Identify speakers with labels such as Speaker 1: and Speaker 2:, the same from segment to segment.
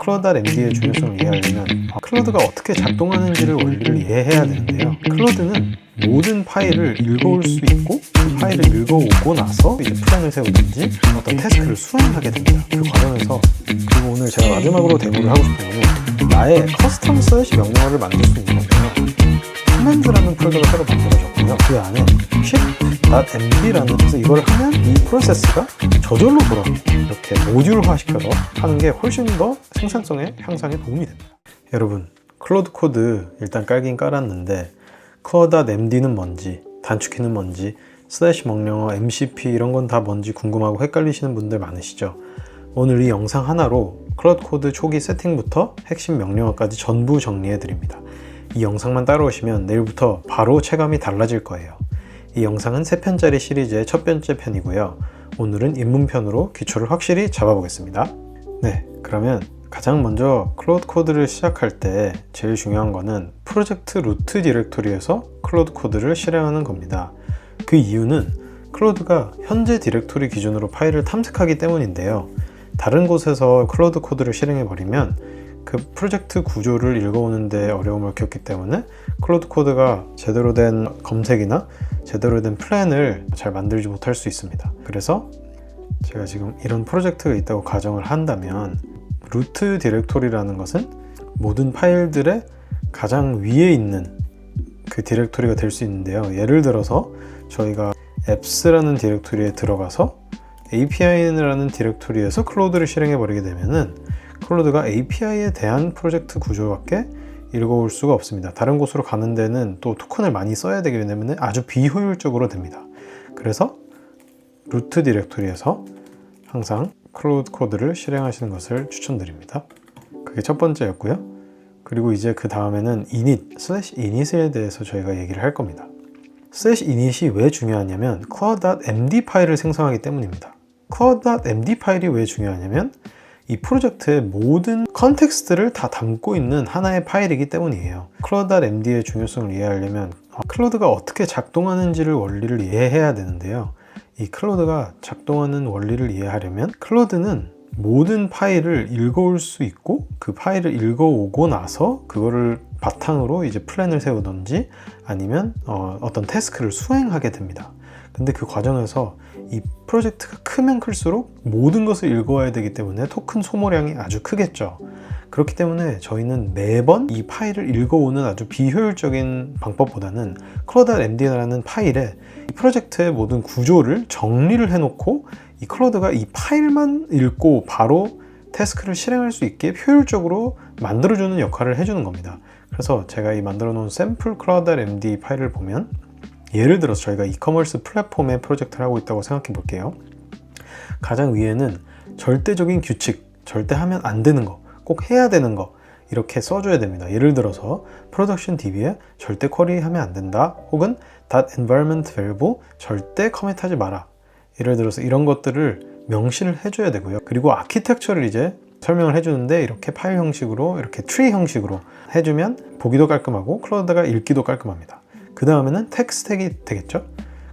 Speaker 1: 클라우드 MD의 중요성을 이해하려면 클라우드가 어떻게 작동하는지를 원리를 이해해야 되는데요. 클라우드는 모든 파일을 읽어올 수 있고 그 파일을 읽어오고 나서 이제 플랜을 세우든지 어떤 태스크를 수행하게 됩니다. 그 과정에서 그리고 오늘 제가 마지막으로 데모를 하고 싶은 거는 나의 커스텀 슬래시 명령어를 만들 수 있는 건데요. 커맨드라는 폴더가 새로 만들어졌고요. 그 안에 ship.md라는 그래서 이걸 하면 이 프로세스가 저절로 돌아 이렇게 모듈화 시켜서 하는 게 훨씬 더 생산성의 향상에 도움이 됩니다. 여러분, 클로드 코드 일단 깔긴 깔았는데 core.md는 뭔지, 단축키는 뭔지, 슬래시 명령어, MCP 이런 건 다 뭔지 궁금하고 헷갈리시는 분들 많으시죠? 오늘 이 영상 하나로 클로드 코드 초기 세팅부터 핵심 명령어까지 전부 정리해 드립니다. 이 영상만 따라오시면 내일부터 바로 체감이 달라질 거예요. 이 영상은 3편짜리 시리즈의 첫 번째 편이고요. 오늘은 입문편으로 기초를 확실히 잡아보겠습니다. 네, 그러면 가장 먼저 클로드 코드를 시작할 때 제일 중요한 거는 프로젝트 루트 디렉토리에서 클로드 코드를 실행하는 겁니다. 그 이유는 클로드가 현재 디렉토리 기준으로 파일을 탐색하기 때문인데요. 다른 곳에서 클로드 코드를 실행해버리면 그 프로젝트 구조를 읽어오는데 어려움을 겪기 때문에 클로드 코드가 제대로 된 검색이나 제대로 된 플랜을 잘 만들지 못할 수 있습니다. 그래서 제가 지금 이런 프로젝트가 있다고 가정을 한다면 루트 디렉토리라는 것은 모든 파일들의 가장 위에 있는 그 디렉토리가 될 수 있는데요. 예를 들어서 저희가 apps라는 디렉토리에 들어가서 API라는 디렉토리에서 클로드를 실행해 버리게 되면은 클로드가 API에 대한 프로젝트 구조밖에 읽어올 수가 없습니다. 다른 곳으로 가는 데는 또 토큰을 많이 써야 되기 때문에 아주 비효율적으로 됩니다. 그래서 루트 디렉토리에서 항상 클로드 코드를 실행하시는 것을 추천드립니다. 그게 첫 번째였고요. 그리고 이제 그 다음에는 init에 대해서 저희가 얘기를 할 겁니다. init이 왜 중요하냐면 core.md 파일을 생성하기 때문입니다. core.md 파일이 왜 중요하냐면 이 프로젝트의 모든 컨텍스트를 다 담고 있는 하나의 파일이기 때문이에요. core.md의 중요성을 이해하려면 클로드가 어떻게 작동하는지를 원리를 이해해야 되는데요. 이 클로드가 작동하는 원리를 이해하려면 클로드는 모든 파일을 읽어올 수 있고 그 파일을 읽어오고 나서 그거를 바탕으로 이제 플랜을 세우든지 아니면 어떤 태스크를 수행하게 됩니다. 근데 그 과정에서 이 프로젝트가 크면 클수록 모든 것을 읽어와야 되기 때문에 토큰 소모량이 아주 크겠죠. 그렇기 때문에 저희는 매번 이 파일을 읽어오는 아주 비효율적인 방법보다는 core.md라는 파일에 이 프로젝트의 모든 구조를 정리를 해놓고 이 클로드가 이 파일만 읽고 바로 태스크를 실행할 수 있게 효율적으로 만들어주는 역할을 해주는 겁니다. 그래서 제가 이 만들어 놓은 샘플 core.md 파일을 보면 예를 들어서 저희가 이커머스 플랫폼의 프로젝트를 하고 있다고 생각해 볼게요. 가장 위에는 절대적인 규칙, 절대 하면 안 되는 거, 꼭 해야 되는 거 이렇게 써줘야 됩니다. 예를 들어서 프로덕션 DB에 절대 쿼리하면 안 된다 혹은 .environment variable 절대 커밋하지 마라. 예를 들어서 이런 것들을 명시를 해줘야 되고요. 그리고 아키텍처를 이제 설명을 해주는데 이렇게 파일 형식으로 이렇게 트리 형식으로 해주면 보기도 깔끔하고 클로드가 읽기도 깔끔합니다. 그 다음에는 텍 스택이 되겠죠.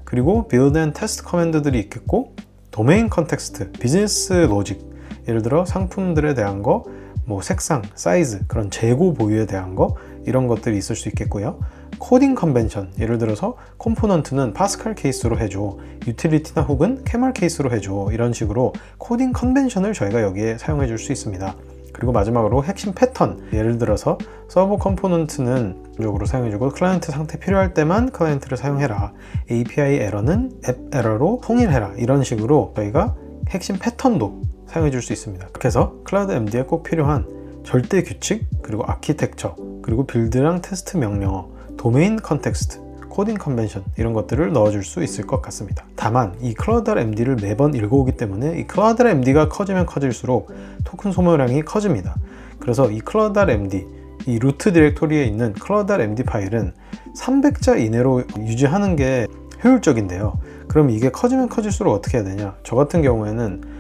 Speaker 1: 그리고 build and test 커맨드들이 있겠고 도메인 컨텍스트, 비즈니스 로직 예를 들어 상품들에 대한 거, 뭐 색상, 사이즈, 그런 재고 보유에 대한 거 이런 것들이 있을 수 있겠고요. 코딩 컨벤션, 예를 들어서 컴포넌트는 파스칼 케이스로 해줘, 유틸리티나 혹은 캐멀 케이스로 해줘 이런 식으로 코딩 컨벤션을 저희가 여기에 사용해 줄 수 있습니다. 그리고 마지막으로 핵심 패턴, 예를 들어서 서버 컴포넌트는 적으로 사용해주고 클라이언트 상태 필요할 때만 클라이언트를 사용해라, API 에러는 앱 에러로 통일해라 이런 식으로 저희가 핵심 패턴도 사용해 줄 수 있습니다. 그렇게 해서 클라우드 MD에 꼭 필요한 절대 규칙, 그리고 아키텍처, 그리고 빌드랑 테스트 명령어, 도메인 컨텍스트, 코딩 컨벤션 이런 것들을 넣어줄 수 있을 것 같습니다. 다만 이 core.md를 매번 읽어오기 때문에 이 core.md가 커지면 커질수록 토큰 소모량이 커집니다. 그래서 이 core.md, 이 루트 디렉토리에 있는 core.md 파일은 300자 이내로 유지하는 게 효율적인데요. 그럼 이게 커지면 커질수록 어떻게 해야 되냐? 저 같은 경우에는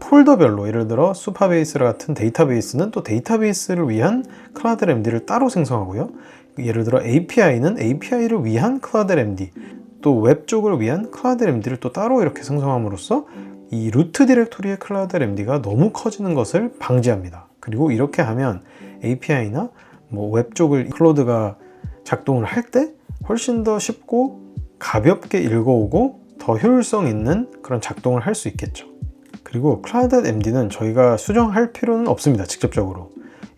Speaker 1: 폴더별로 예를 들어 수파베이스 같은 데이터베이스는 또 데이터베이스를 위한 core.md를 따로 생성하고요. 예를 들어 API는 API를 위한 core.md, 또 웹 쪽을 위한 core.md를 또 따로 이렇게 생성함으로써 이 루트 디렉토리의 core.md가 너무 커지는 것을 방지합니다. 그리고 이렇게 하면 API나 뭐 웹 쪽을 클로드가 작동을 할 때 훨씬 더 쉽고 가볍게 읽어오고 더 효율성 있는 그런 작동을 할 수 있겠죠. 그리고 cloud.md는 저희가 수정할 필요는 없습니다. 직접적으로.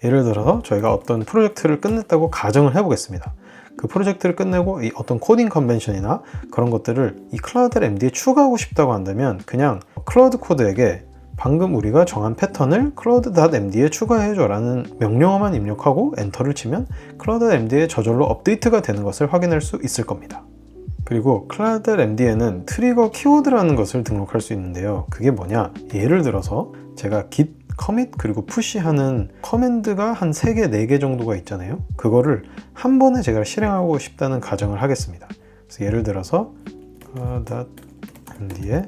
Speaker 1: 예를 들어서 저희가 어떤 프로젝트를 끝냈다고 가정을 해보겠습니다. 그 프로젝트를 끝내고 이 어떤 코딩 컨벤션이나 그런 것들을 이 cloud.md에 추가하고 싶다고 한다면 그냥 클라우드 코드에게 방금 우리가 정한 패턴을 cloud.md에 추가해줘 라는 명령어만 입력하고 엔터를 치면 cloud.md에 저절로 업데이트가 되는 것을 확인할 수 있을 겁니다. 그리고 cloud.md에는 트리거 키워드라는 것을 등록할 수 있는데요. 그게 뭐냐? 예를 들어서 제가 git commit 그리고 push 하는 커맨드가 한 3개, 4개 정도가 있잖아요. 그거를 한 번에 제가 실행하고 싶다는 가정을 하겠습니다. 그래서 예를 들어서 .md에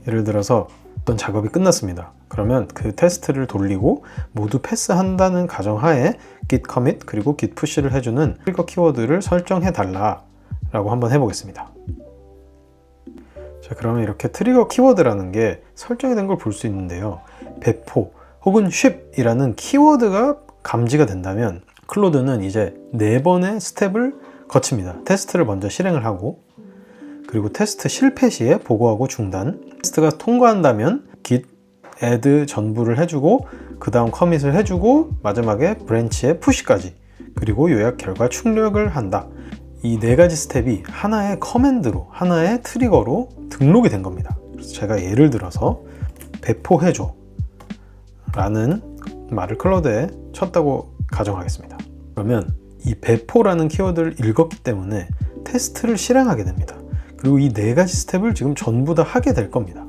Speaker 1: 예를 들어서 어떤 작업이 끝났습니다. 그러면 그 테스트를 돌리고 모두 패스한다는 가정하에 git commit 그리고 git push를 해주는 트리거 키워드를 설정해 달라 라고 한번 해보겠습니다. 자, 그러면 이렇게 트리거 키워드라는 게 설정이 된 걸 볼 수 있는데요. 배포 혹은 ship 이라는 키워드가 감지가 된다면 클로드는 이제 4번의 스텝을 거칩니다. 테스트를 먼저 실행을 하고 그리고 테스트 실패 시에 보고하고 중단, 테스트가 통과한다면 git add 전부를 해주고 그 다음 커밋을 해주고 마지막에 브랜치에 push까지 그리고 요약 결과 출력을 한다. 이 4가지 스텝이 하나의 커맨드로 하나의 트리거로 등록이 된 겁니다. 그래서 제가 예를 들어서 배포해줘 라는 말을 클로드에 쳤다고 가정하겠습니다. 그러면 이 배포라는 키워드를 읽었기 때문에 테스트를 실행하게 됩니다. 그리고 이 4가지 스텝을 지금 전부 다 하게 될 겁니다.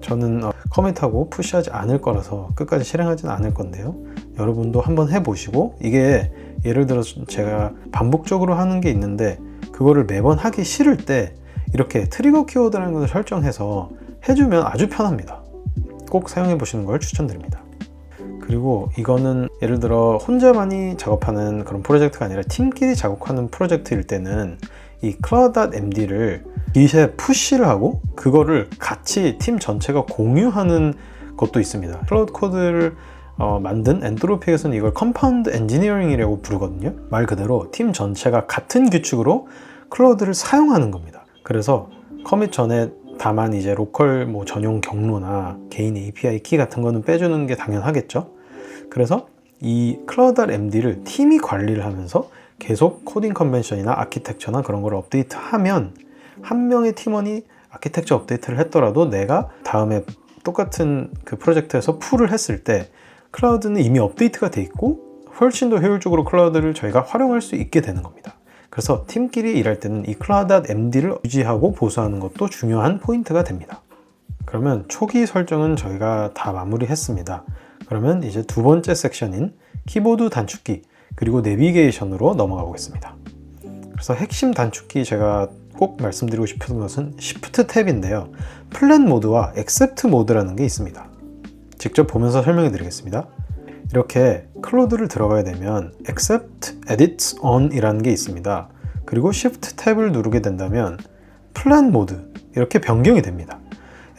Speaker 1: 저는 커밋하고 푸시하지 않을 거라서 끝까지 실행하지는 않을 건데요. 여러분도 한번 해보시고 이게 예를 들어서 제가 반복적으로 하는 게 있는데 그거를 매번 하기 싫을 때 이렇게 트리거 키워드라는 것을 설정해서 해주면 아주 편합니다. 꼭 사용해 보시는 걸 추천드립니다. 그리고 이거는 예를 들어 혼자만이 작업하는 그런 프로젝트가 아니라 팀끼리 작업하는 프로젝트일 때는 이 cloud.md를 git에 푸시를 하고 그거를 같이 팀 전체가 공유하는 것도 있습니다. 클라우드 코드를 만든 엔트로피에서는 이걸 컴파운드 엔지니어링이라고 부르거든요. 말 그대로 팀 전체가 같은 규칙으로 클라우드를 사용하는 겁니다. 그래서 커밋 전에 다만 이제 로컬 뭐 전용 경로나 개인 API 키 같은 거는 빼주는 게 당연하겠죠. 그래서 이 cloud.md를 팀이 관리를 하면서 계속 코딩 컨벤션이나 아키텍처나 그런 걸 업데이트하면 한 명의 팀원이 아키텍처 업데이트를 했더라도 내가 다음에 똑같은 그 프로젝트에서 풀을 했을 때 클라우드는 이미 업데이트가 돼 있고 훨씬 더 효율적으로 클라우드를 저희가 활용할 수 있게 되는 겁니다. 그래서 팀끼리 일할 때는 이 cloud.md를 유지하고 보수하는 것도 중요한 포인트가 됩니다. 그러면 초기 설정은 저희가 다 마무리했습니다. 그러면 이제 두 번째 섹션인 키보드 단축키 그리고 내비게이션으로 넘어가 보겠습니다. 그래서 핵심 단축키 제가 꼭 말씀드리고 싶은 것은 Shift 탭인데요. 플랜 모드와 Accept 모드라는 게 있습니다. 직접 보면서 설명해 드리겠습니다. 이렇게 클로드를 들어가야 되면 Accept Edit On 이라는 게 있습니다. 그리고 Shift 탭을 누르게 된다면 플랜 모드 이렇게 변경이 됩니다.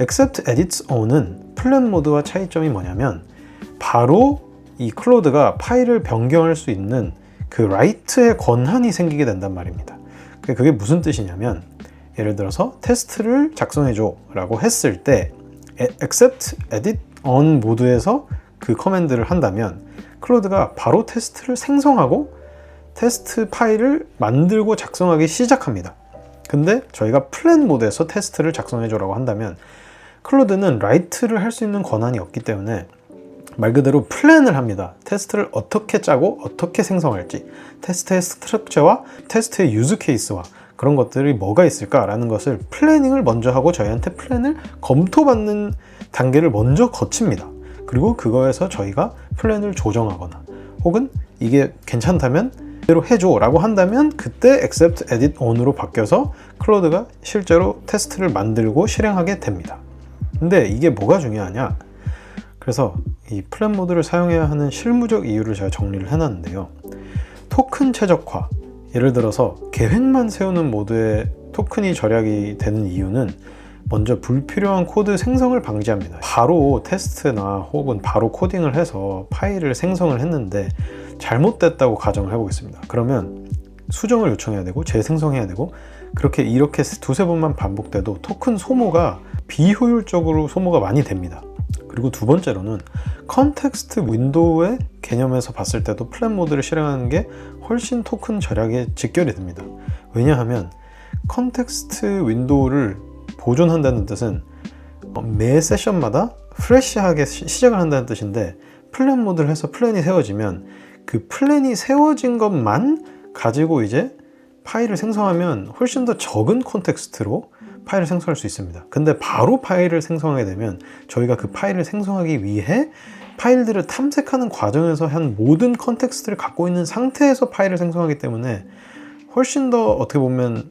Speaker 1: Accept Edit On은 플랜 모드와 차이점이 뭐냐면 바로 이 클로드가 파일을 변경할 수 있는 그 라이트의 권한이 생기게 된단 말입니다. 그게 무슨 뜻이냐면 예를 들어서 테스트를 작성해줘 라고 했을 때 Accept Edit On 모드에서 그 커맨드를 한다면 클로드가 바로 테스트를 생성하고 테스트 파일을 만들고 작성하기 시작합니다. 근데 저희가 플랜 모드에서 테스트를 작성해줘 라고 한다면 클로드는 라이트를 할 수 있는 권한이 없기 때문에 말 그대로 플랜을 합니다. 테스트를 어떻게 짜고 어떻게 생성할지, 테스트의 스트럭처와 테스트의 유즈 케이스와 그런 것들이 뭐가 있을까라는 것을 플래닝을 먼저 하고 저희한테 플랜을 검토받는 단계를 먼저 거칩니다. 그리고 그거에서 저희가 플랜을 조정하거나 혹은 이게 괜찮다면 그대로 해줘 라고 한다면 그때 Accept Edit On으로 바뀌어서 클로드가 실제로 테스트를 만들고 실행하게 됩니다. 근데 이게 뭐가 중요하냐? 그래서 이 플랜 모드를 사용해야 하는 실무적 이유를 제가 정리를 해놨는데요. 토큰 최적화, 예를 들어서 계획만 세우는 모드에 토큰이 절약이 되는 이유는 먼저 불필요한 코드 생성을 방지합니다. 바로 테스트나 혹은 바로 코딩을 해서 파일을 생성을 했는데 잘못됐다고 가정을 해보겠습니다. 그러면 수정을 요청해야 되고 재생성해야 되고 이렇게 두세 번만 반복돼도 토큰 소모가 비효율적으로 소모가 많이 됩니다. 그리고 두 번째로는 컨텍스트 윈도우의 개념에서 봤을 때도 플랫 모드를 실행하는 게 훨씬 토큰 절약에 직결이 됩니다. 왜냐하면 컨텍스트 윈도우를 보존한다는 뜻은 매 세션마다 프레시하게 시작을 한다는 뜻인데, 플랜 모드를 해서 플랜이 세워지면 그 플랜이 세워진 것만 가지고 이제 파일을 생성하면 훨씬 더 적은 콘텍스트로 파일을 생성할 수 있습니다. 근데 바로 파일을 생성하게 되면 저희가 그 파일을 생성하기 위해 파일들을 탐색하는 과정에서 한 모든 컨텍스트를 갖고 있는 상태에서 파일을 생성하기 때문에 훨씬 더 어떻게 보면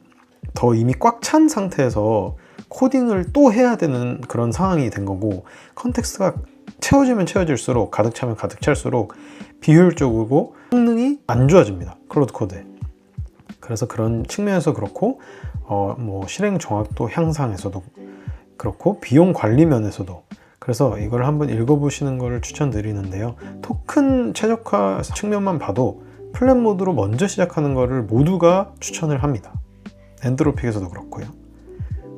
Speaker 1: 더 이미 꽉 찬 상태에서 코딩을 또 해야 되는 그런 상황이 된 거고, 컨텍스트가 채워지면 채워질수록, 가득 차면 가득 찰수록 비효율적이고 성능이 안 좋아집니다, 클로드 코드에. 그래서 그런 측면에서 그렇고 실행 정확도 향상에서도 그렇고 비용 관리 면에서도, 그래서 이걸 한번 읽어보시는 것을 추천드리는데요. 토큰 최적화 측면만 봐도 플랜 모드로 먼저 시작하는 것을 모두가 추천을 합니다. 엔드로픽에서도 그렇고요.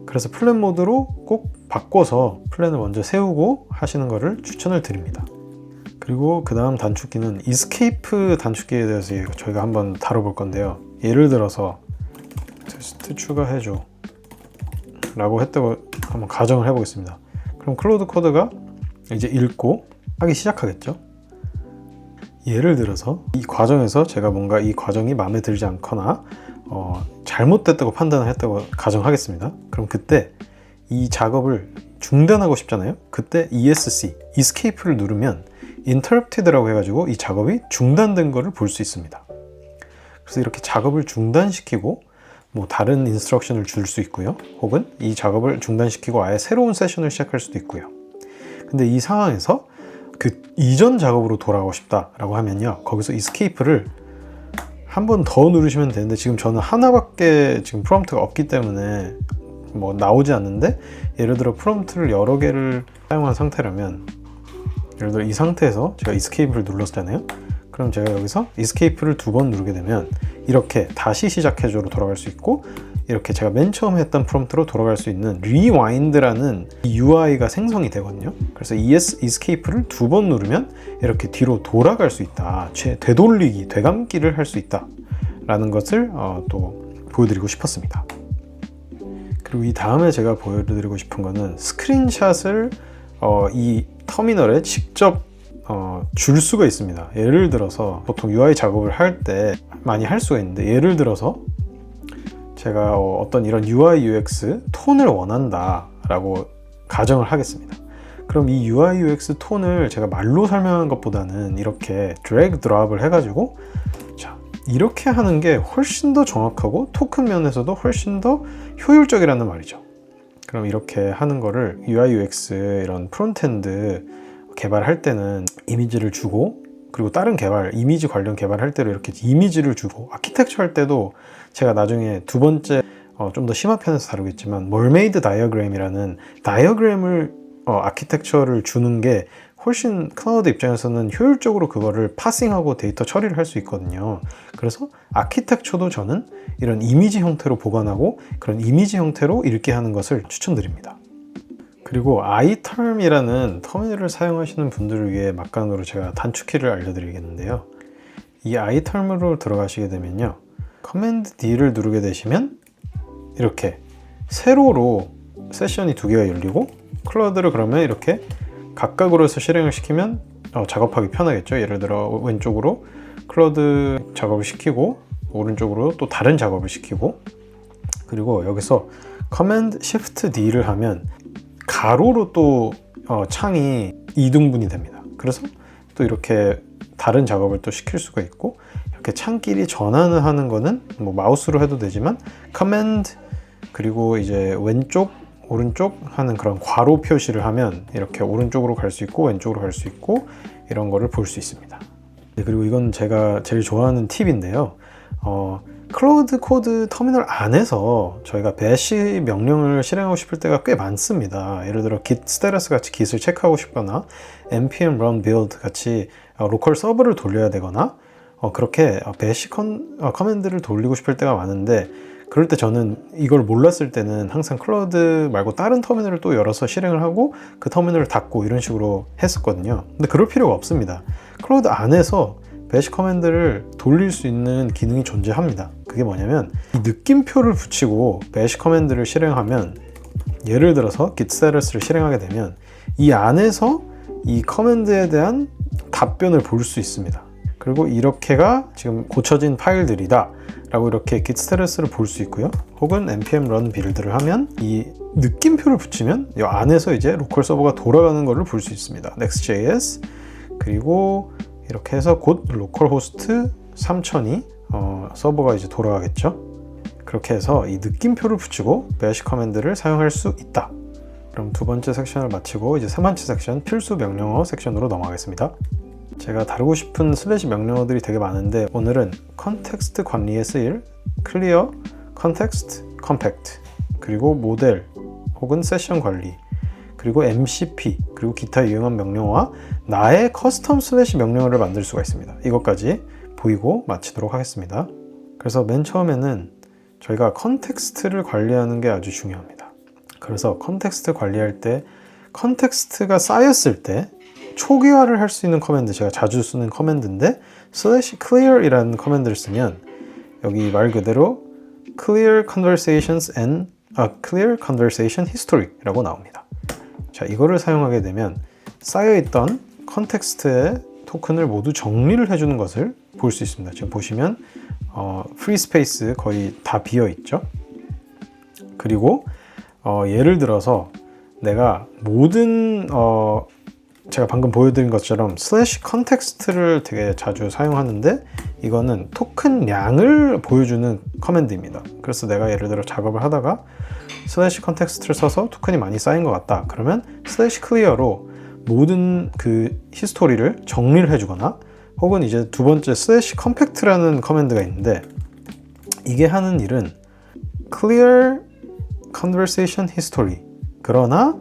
Speaker 1: 그래서 플랜 모드로 꼭 바꿔서 플랜을 먼저 세우고 하시는 것을 추천을 드립니다. 그리고 그 다음 단축키는 이스케이프 단축키에 대해서 저희가 한번 다뤄볼 건데요. 예를 들어서 테스트 추가해줘 라고 했다고 한번 가정을 해보겠습니다. 그럼 클로드 코드가 이제 읽고 하기 시작하겠죠. 예를 들어서 이 과정에서 제가 뭔가 이 과정이 마음에 들지 않거나 잘못됐다고 판단을 했다고 가정하겠습니다. 그럼 그때 이 작업을 중단하고 싶잖아요. 그때 ESC, Escape를 누르면 Interrupted라고 해가지고 이 작업이 중단된 거를 볼 수 있습니다. 그래서 이렇게 작업을 중단시키고 다른 인스트럭션을 줄 수 있고요. 혹은 이 작업을 중단시키고 아예 새로운 세션을 시작할 수도 있고요. 근데 이 상황에서 그 이전 작업으로 돌아가고 싶다라고 하면요. 거기서 Escape를 한 번 더 누르시면 되는데, 지금 저는 하나밖에 지금 프롬프트가 없기 때문에 나오지 않는데, 예를 들어 프롬프트를 여러 개를 사용한 상태라면, 예를 들어 이 상태에서 제가 Escape를 눌렀잖아요. 그럼 제가 여기서 Escape를 두 번 누르게 되면 이렇게 다시 시작해줘로 돌아갈 수 있고, 이렇게 제가 맨 처음 했던 프롬프트로 돌아갈 수 있는 Rewind라는 UI가 생성이 되거든요. 그래서 Escape를 두 번 누르면 이렇게 뒤로 돌아갈 수 있다, 되돌리기, 되감기를 할 수 있다 라는 것을 또 보여드리고 싶었습니다. 그리고 이 다음에 제가 보여드리고 싶은 거는 스크린샷을 이 터미널에 직접 줄 수가 있습니다. 예를 들어서 보통 UI 작업을 할 때 많이 할 수가 있는데, 예를 들어서 제가 어떤 이런 UI UX 톤을 원한다 라고 가정을 하겠습니다. 그럼 이 UI UX 톤을 제가 말로 설명한 것보다는 이렇게 드래그 드롭을 해가지고 이렇게 하는 게 훨씬 더 정확하고 토큰 면에서도 훨씬 더 효율적이라는 말이죠. 그럼 이렇게 하는 거를 UI UX 이런 프론트엔드 개발할 때는 이미지를 주고, 그리고 다른 이미지 관련 개발할 때도 이렇게 이미지를 주고, 아키텍처 할 때도 제가 나중에 두 번째 좀 더 심화 편에서 다루겠지만 멀메이드 다이어그램이라는 다이어그램을 아키텍처를 주는 게 훨씬 클라우드 입장에서는 효율적으로 그거를 파싱하고 데이터 처리를 할 수 있거든요. 그래서 아키텍처도 저는 이런 이미지 형태로 보관하고 그런 이미지 형태로 읽게 하는 것을 추천드립니다. 그리고 iTerm이라는 터미널을 사용하시는 분들을 위해 막간으로 제가 단축키를 알려드리겠는데요. 이 iTerm으로 들어가시게 되면요, 커맨드 D를 누르게 되시면 이렇게 세로로 세션이 두 개가 열리고, 클라우드를 그러면 이렇게 각각으로 해서 실행을 시키면 작업하기 편하겠죠. 예를 들어 왼쪽으로 클라우드 작업을 시키고 오른쪽으로 또 다른 작업을 시키고, 그리고 여기서 커맨드 Shift D를 하면 가로로 또 창이 이등분이 됩니다. 그래서 또 이렇게 다른 작업을 또 시킬 수가 있고, 이렇게 창끼리 전환을 하는 거는 마우스로 해도 되지만 커맨드 그리고 이제 왼쪽 오른쪽 하는 그런 괄호 표시를 하면 이렇게 오른쪽으로 갈 수 있고 왼쪽으로 갈 수 있고 이런 거를 볼 수 있습니다. 그리고 이건 제가 제일 좋아하는 팁인데요. 클로드 코드 터미널 안에서 저희가 bash 명령을 실행하고 싶을 때가 꽤 많습니다. 예를 들어 git status 같이 git을 체크하고 싶거나 npm run build 같이 로컬 서버를 돌려야 되거나 그렇게 bash 커맨드를 돌리고 싶을 때가 많은데, 그럴 때 저는 이걸 몰랐을 때는 항상 클로드 말고 다른 터미널을 또 열어서 실행을 하고 그 터미널을 닫고 이런 식으로 했었거든요. 근데 그럴 필요가 없습니다. 클로드 안에서 bash 커맨드를 돌릴 수 있는 기능이 존재합니다. 그게 뭐냐면 이 느낌표를 붙이고 bash 커맨드를 실행하면, 예를 들어서 git status를 실행하게 되면 이 안에서 이 커맨드에 대한 답변을 볼 수 있습니다. 그리고 이렇게가 지금 고쳐진 파일들이다 라고 이렇게 git status를 볼 수 있고요. 혹은 npm run build를 하면 이 느낌표를 붙이면 이 안에서 이제 로컬 서버가 돌아가는 것을 볼 수 있습니다. next.js, 그리고 이렇게 해서 곧 로컬호스트 3000이 서버가 이제 돌아가겠죠. 그렇게 해서 이 느낌표를 붙이고 bash 커맨드를 사용할 수 있다. 그럼 두 번째 섹션을 마치고 이제 세 번째 섹션, 필수 명령어 섹션으로 넘어가겠습니다. 제가 다루고 싶은 슬래시 명령어들이 되게 많은데, 오늘은 컨텍스트 관리에 쓰일 clear, context, compact, 그리고 모델 혹은 세션 관리, 그리고 MCP, 그리고 기타 유용한 명령어와 나의 커스텀 슬래시 명령어를 만들 수가 있습니다. 이것까지 보이고 마치도록 하겠습니다. 그래서 맨 처음에는 저희가 컨텍스트를 관리하는 게 아주 중요합니다. 그래서 컨텍스트 관리할 때, 컨텍스트가 쌓였을 때 초기화를 할 수 있는 커맨드, 제가 자주 쓰는 커맨드인데 /clear 이라는 커맨드를 쓰면 여기 말 그대로 clear conversations and clear conversation history 라고 나옵니다. 자, 이거를 사용하게 되면 쌓여있던 컨텍스트의 토큰을 모두 정리를 해주는 것을 볼 수 있습니다. 지금 보시면 프리 스페이스 거의 다 비어 있죠. 그리고 예를 들어서 내가 모든 제가 방금 보여드린 것처럼 슬래시 컨텍스트를 되게 자주 사용하는데, 이거는 토큰량을 보여주는 커맨드입니다. 그래서 내가 예를 들어 작업을 하다가 슬래시 컨텍스트를 써서 토큰이 많이 쌓인 것 같다. 그러면 슬래시 클리어로 모든 그 히스토리를 정리를 해주거나, 혹은 이제 두 번째 슬래시 컴팩트라는 커맨드가 있는데, 이게 하는 일은 clear conversation history, 그러나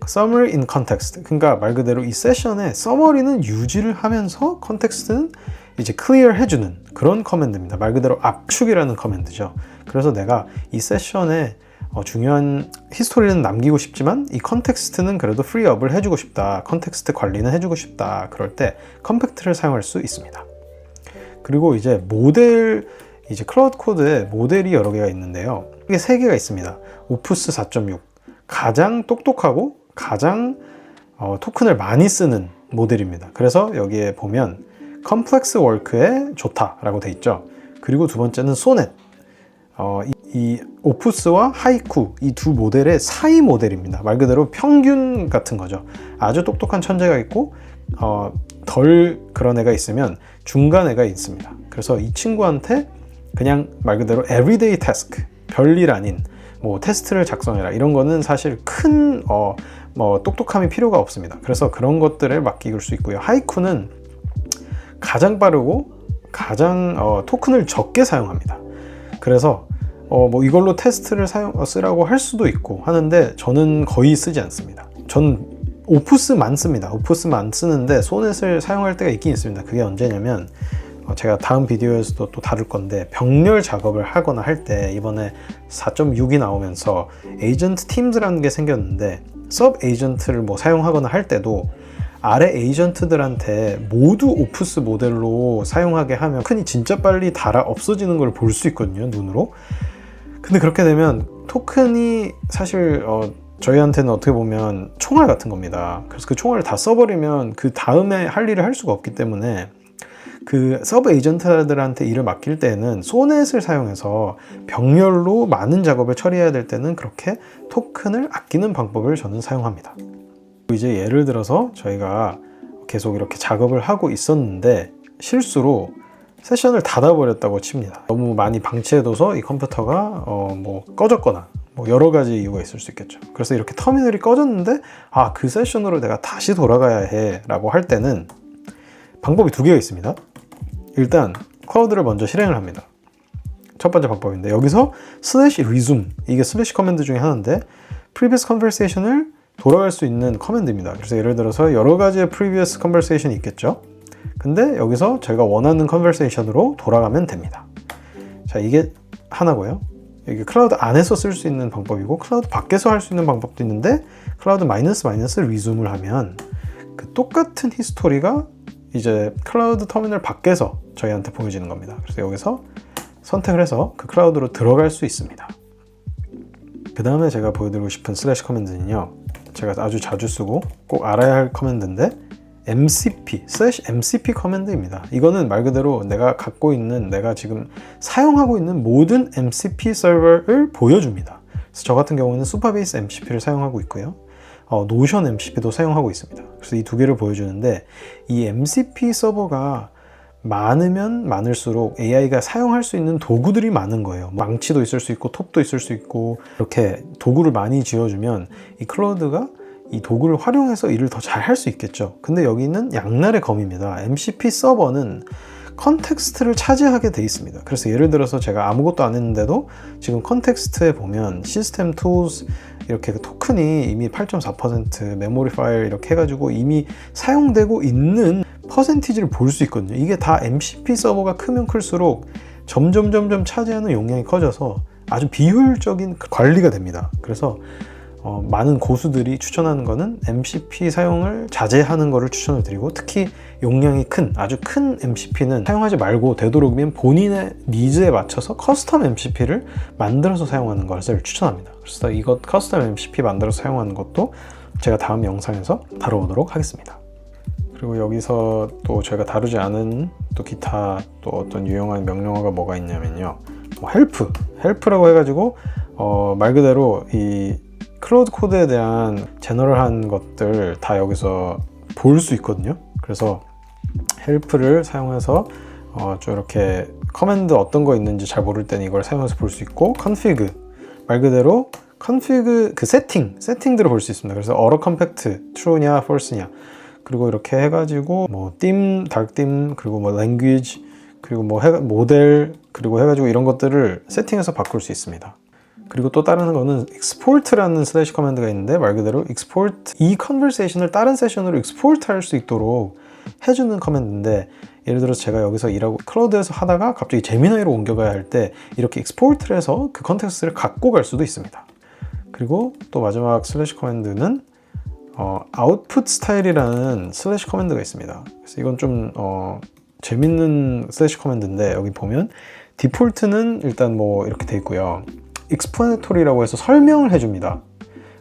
Speaker 1: summary in context, 그러니까 말 그대로 이 세션의 서머리는 유지를 하면서 컨텍스트는 이제 클리어 해주는 그런 커맨드입니다. 말 그대로 압축이라는 커맨드죠. 그래서 내가 이 세션에 중요한 히스토리는 남기고 싶지만 이 컨텍스트는 그래도 프리업을 해주고 싶다, 컨텍스트 관리는 해주고 싶다, 그럴 때 컴팩트를 사용할 수 있습니다. 그리고 이제 모델, 이제 클라우드 코드에 모델이 여러 개가 있는데요. 이게 세 개가 있습니다. 오프스 4.6, 가장 똑똑하고 가장 토큰을 많이 쓰는 모델입니다. 그래서 여기에 보면 컴플렉스 워크에 좋다라고 돼 있죠. 그리고 두 번째는 소넷, 이 오프스와 하이쿠, 이 두 모델의 사이 모델입니다. 말 그대로 평균 같은 거죠. 아주 똑똑한 천재가 있고 덜 그런 애가 있으면 중간 애가 있습니다. 그래서 이 친구한테 그냥 말 그대로 everyday task, 별일 아닌 뭐 테스트를 작성해라 이런 거는 사실 큰 똑똑함이 필요가 없습니다. 그래서 그런 것들을 맡길 수 있고요. 하이쿠는 가장 빠르고 가장 토큰을 적게 사용합니다. 그래서 뭐 이걸로 테스트를 쓰라고 할 수도 있고 하는데, 저는 거의 쓰지 않습니다. 저는 오프스만 씁니다. 오프스만 쓰는데 소넷을 사용할 때가 있긴 있습니다. 그게 언제냐면, 제가 다음 비디오에서도 또 다룰 건데, 병렬 작업을 하거나 할 때 이번에 4.6이 나오면서 에이전트 팀즈라는 게 생겼는데, 서브 에이전트를 뭐 사용하거나 할 때도 아래 에이전트들한테 모두 오프스 모델로 사용하게 하면 토큰이 진짜 빨리 닳아 없어지는 걸 볼 수 있거든요, 눈으로. 근데 그렇게 되면 토큰이 사실 저희한테는 어떻게 보면 총알 같은 겁니다. 그래서 그 총알을 다 써버리면 그 다음에 할 일을 할 수가 없기 때문에, 그 서브 에이전트들한테 일을 맡길 때는 소넷을 사용해서 병렬로 많은 작업을 처리해야 될 때는 그렇게 토큰을 아끼는 방법을 저는 사용합니다. 이제 예를 들어서 저희가 계속 이렇게 작업을 하고 있었는데 실수로 세션을 닫아버렸다고 칩니다. 너무 많이 방치해둬서 이 컴퓨터가 뭐 꺼졌거나 뭐 여러 가지 이유가 있을 수 있겠죠. 그래서 이렇게 터미널이 꺼졌는데 그 세션으로 내가 다시 돌아가야 해 라고 할 때는 방법이 두 개가 있습니다. 일단 클라우드를 먼저 실행을 합니다. 첫 번째 방법인데, 여기서 /resume, 이게 슬래시 커맨드 중에 하나인데 previous conversation을 돌아갈 수 있는 커맨드입니다. 그래서 예를 들어서 여러 가지의 previous conversation이 있겠죠. 근데 여기서 제가 원하는 conversation으로 돌아가면 됩니다. 자, 이게 하나고요. 이게 클라우드 안에서 쓸 수 있는 방법이고, 클라우드 밖에서 할 수 있는 방법도 있는데, 클라우드 -resume을 하면 그 똑같은 히스토리가 이제 클라우드 터미널 밖에서 저희한테 보여지는 겁니다. 그래서 여기서 선택을 해서 그 클라우드로 들어갈 수 있습니다. 그 다음에 제가 보여드리고 싶은 슬래시 커맨드는요, 제가 아주 자주 쓰고 꼭 알아야 할 커맨드인데 MCP 커맨드입니다. 이거는 말 그대로 내가 갖고 있는, 내가 지금 사용하고 있는 모든 MCP 서버를 보여줍니다. 그래서 저 같은 경우는 수퍼베이스 MCP를 사용하고 있고요. 노션 MCP도 사용하고 있습니다. 그래서 이 두 개를 보여주는데, 이 MCP 서버가 많으면 많을수록 AI가 사용할 수 있는 도구들이 많은 거예요. 망치도 있을 수 있고 톱도 있을 수 있고, 이렇게 도구를 많이 지어주면 이 클라우드가 이 도구를 활용해서 일을 더 잘 할 수 있겠죠. 근데 여기는 양날의 검입니다. MCP 서버는 컨텍스트를 차지하게 돼 있습니다. 그래서 예를 들어서 제가 아무것도 안 했는데도 지금 컨텍스트에 보면 시스템 툴스 이렇게 토큰이 이미 8.4% 메모리 파일 이렇게 해가지고 이미 사용되고 있는 퍼센티지를 볼 수 있거든요. 이게 다 MCP 서버가 크면 클수록 점점 차지하는 용량이 커져서 아주 비효율적인 관리가 됩니다. 그래서 많은 고수들이 추천하는 거는 MCP 사용을 자제하는 것을 추천을 드리고, 특히 용량이 큰, 아주 큰 MCP는 사용하지 말고 되도록이면 본인의 니즈에 맞춰서 커스텀 MCP를 만들어서 사용하는 것을 추천합니다. 그래서 이것 커스텀 MCP 만들어서 사용하는 것도 제가 다음 영상에서 다뤄보도록 하겠습니다. 그리고 여기서 또 제가 다루지 않은 또 기타 또 어떤 유용한 명령어가 뭐가 있냐면요, 헬프라고 해가지고 말 그대로 이 클로드 코드에 대한 제너럴한 것들 다 여기서 볼 수 있거든요. 그래서 헬프를 사용해서 좀 이렇게 커맨드 어떤 거 있는지 잘 모를 때는 이걸 사용해서 볼 수 있고, config, 말 그대로 config 그 세팅들을 볼 수 있습니다. 그래서 어러 컴팩트 true냐 false냐, 그리고 이렇게 해가지고 뭐 theme, dark theme, 그리고 뭐 language, 그리고 뭐 모델, 그리고 해가지고 이런 것들을 세팅해서 바꿀 수 있습니다. 그리고 또 다른 거는 export라는 슬래시 커맨드가 있는데, 말 그대로 export, 이 컨버세이션을 다른 세션으로 export 할 수 있도록 해주는 커맨드인데, 예를 들어서 제가 여기서 일하고 클라우드에서 하다가 갑자기 제미나이로 옮겨가야 할 때 이렇게 export를 해서 그 컨텍스트를 갖고 갈 수도 있습니다. 그리고 또 마지막 슬래시 커맨드는 output 스타일이라는 슬래시 커맨드가 있습니다. 그래서 이건 좀 재밌는 슬래시 커맨드인데, 여기 보면 디폴트는 일단 뭐 이렇게 돼 있고요. explanatory라고 해서 설명을 해줍니다.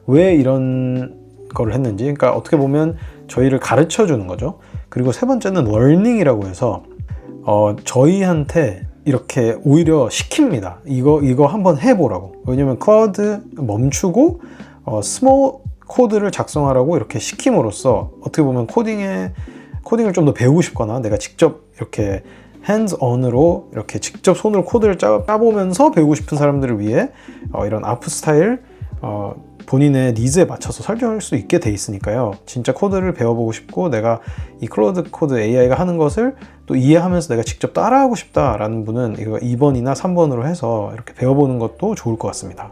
Speaker 1: 왜 이런 거를 했는지. 그러니까 어떻게 보면 저희를 가르쳐 주는 거죠. 그리고 세 번째는 learning이라고 해서 저희한테 이렇게 오히려 시킵니다. 이거 한번 해보라고. 왜냐면 쿼드 멈추고 스몰 코드를 작성하라고 이렇게 시킴으로써 어떻게 보면 코딩을 좀 더 배우고 싶거나 내가 직접 이렇게 hands-on으로 이렇게 직접 손으로 코드를 짜보면서 배우고 싶은 사람들을 위해 이런 아프 스타일 본인의 니즈에 맞춰서 설정할 수 있게 돼 있으니까요. 진짜 코드를 배워보고 싶고 내가 이 클로드 코드 AI가 하는 것을 또 이해하면서 내가 직접 따라하고 싶다라는 분은 이거 2번이나 3번으로 해서 이렇게 배워보는 것도 좋을 것 같습니다.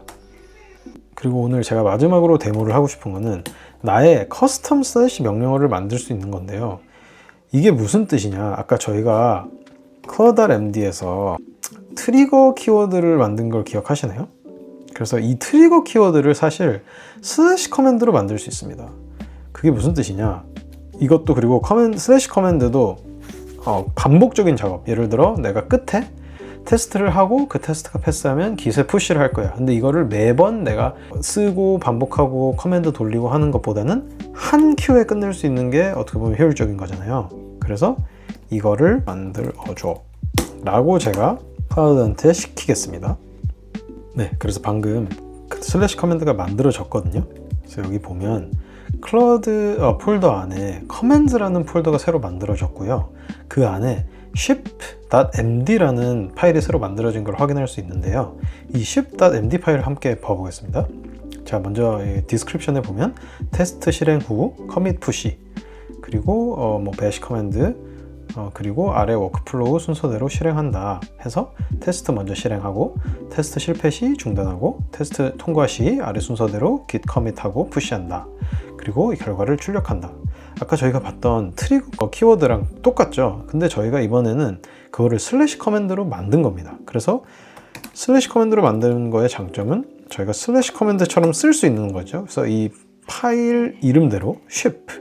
Speaker 1: 그리고 오늘 제가 마지막으로 데모를 하고 싶은 거는 나의 커스텀 슬래시 명령어를 만들 수 있는 건데요. 이게 무슨 뜻이냐, 아까 저희가 CloudMD에서 트리거 키워드를 만든 걸 기억하시나요? 그래서 이 트리거 키워드를 사실 슬래시 커맨드로 만들 수 있습니다. 그게 무슨 뜻이냐, 이것도 그리고 슬래시 커맨드도 반복적인 작업, 예를 들어 내가 끝에 테스트를 하고 그 테스트가 패스하면 기세 푸시를 할 거야. 근데 이거를 매번 내가 쓰고 반복하고 커맨드 돌리고 하는 것보다는 한 큐에 끝낼 수 있는 게 어떻게 보면 효율적인 거잖아요. 그래서 이거를 만들어줘 라고 제가 클라우드한테 시키겠습니다. 네, 그래서 방금 슬래시 커맨드가 만들어졌거든요. 그래서 여기 보면 클라우드 폴더 안에 커맨드라는 폴더가 새로 만들어졌고요. 그 안에 ship.md라는 파일이 새로 만들어진 걸 확인할 수 있는데요. 이 ship.md 파일을 함께 봐보겠습니다. 자, 먼저 디스크립션에 보면 테스트 실행 후 커밋 푸시, 그리고 뭐 배시 커맨드, 그리고 아래 워크플로우 순서대로 실행한다 해서 테스트 먼저 실행하고, 테스트 실패 시 중단하고, 테스트 통과 시 아래 순서대로 git commit하고 푸시한다. 그리고 이 결과를 출력한다. 아까 저희가 봤던 트리거 키워드랑 똑같죠? 근데 저희가 이번에는 그거를 슬래시 커맨드로 만든 겁니다. 그래서 슬래시 커맨드로 만드는 거의 장점은 저희가 슬래시 커맨드처럼 쓸 수 있는 거죠. 그래서 이 파일 이름대로 ship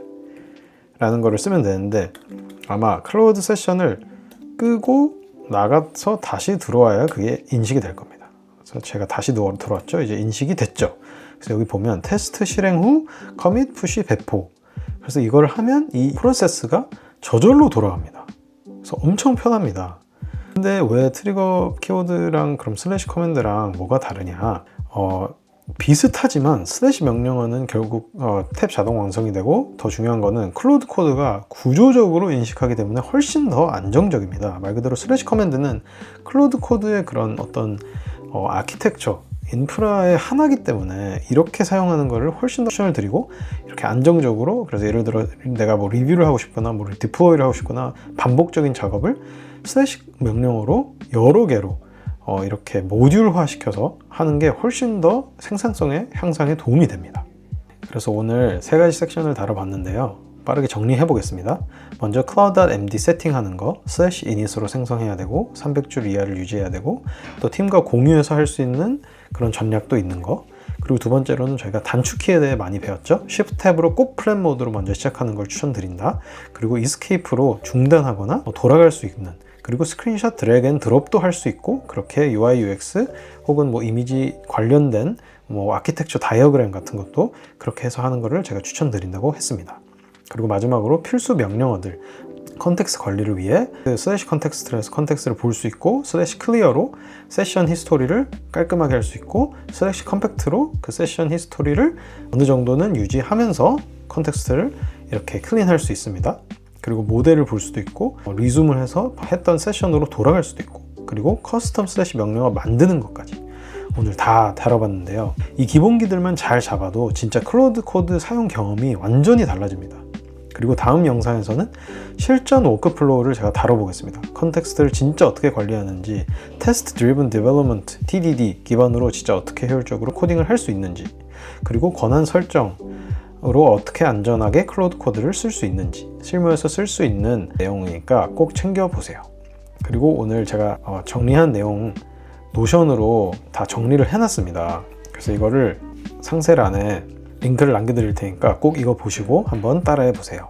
Speaker 1: 라는 거를 쓰면 되는데, 아마 클로드 세션을 끄고 나가서 다시 들어와야 그게 인식이 될 겁니다. 그래서 제가 다시 들어왔죠. 이제 인식이 됐죠. 그래서 여기 보면 테스트 실행 후 커밋 푸시 배포. 그래서 이걸 하면 이 프로세스가 저절로 돌아갑니다. 그래서 엄청 편합니다. 근데 왜 트리거 키워드랑 그럼 슬래시 커맨드랑 뭐가 다르냐? 비슷하지만 슬래시 명령어는 결국 탭 자동 완성이 되고, 더 중요한 거는 클로드 코드가 구조적으로 인식하기 때문에 훨씬 더 안정적입니다. 말 그대로 슬래시 커맨드는 클로드 코드의 그런 어떤 아키텍처, 인프라의 하나이기 때문에 이렇게 사용하는 거를 훨씬 더 추천을 드리고, 이렇게 안정적으로, 그래서 예를 들어 내가 뭐 리뷰를 하고 싶거나 뭐 디플로이를 하고 싶거나 반복적인 작업을 슬래시 명령어로 여러 개로 이렇게 모듈화 시켜서 하는 게 훨씬 더 생산성의 향상에 도움이 됩니다. 그래서 오늘 세 가지 섹션을 다뤄봤는데요. 빠르게 정리해 보겠습니다. 먼저 cloud.md 세팅하는 거 /init으로 생성해야 되고, 300줄 이하를 유지해야 되고, 또 팀과 공유해서 할 수 있는 그런 전략도 있는 거. 그리고 두 번째로는 저희가 단축키에 대해 많이 배웠죠. Shift 탭으로 꼭 플랜 모드로 먼저 시작하는 걸 추천드린다. 그리고 Escape로 중단하거나 돌아갈 수 있는, 그리고 스크린샷 드래그 앤 드롭도 할 수 있고, 그렇게 UI UX 혹은 뭐 이미지 관련된 뭐 아키텍처 다이어그램 같은 것도 그렇게 해서 하는 거를 제가 추천드린다고 했습니다. 그리고 마지막으로 필수 명령어들, 컨텍스트 관리를 위해 슬래시 컨텍스트에서 컨텍스트를 볼 수 있고, 슬래시 클리어로 세션 히스토리를 깔끔하게 할 수 있고, 슬래시 컴팩트로 그 세션 히스토리를 어느 정도는 유지하면서 컨텍스트를 이렇게 클린할 수 있습니다. 그리고 모델을 볼 수도 있고, 리즘을 해서 했던 세션으로 돌아갈 수도 있고, 그리고 커스텀 슬래시 명령어 만드는 것까지 오늘 다 다뤄봤는데요. 이 기본기들만 잘 잡아도 진짜 클로드 코드 사용 경험이 완전히 달라집니다. 그리고 다음 영상에서는 실전 워크플로우를 제가 다뤄보겠습니다. 컨텍스트를 진짜 어떻게 관리하는지, 테스트 드리븐 디벨롭먼트 TDD 기반으로 진짜 어떻게 효율적으로 코딩을 할 수 있는지, 그리고 권한 설정으로 어떻게 안전하게 클로드 코드를 쓸 수 있는지, 실무에서 쓸 수 있는 내용이니까 꼭 챙겨보세요. 그리고 오늘 제가 정리한 내용 노션으로 다 정리를 해놨습니다. 그래서 이거를 상세란에 링크를 남겨드릴 테니까 꼭 이거 보시고 한번 따라해 보세요.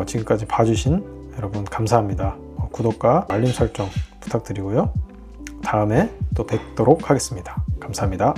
Speaker 1: 지금까지 봐주신 여러분 감사합니다. 구독과 알림 설정 부탁드리고요. 다음에 또 뵙도록 하겠습니다. 감사합니다.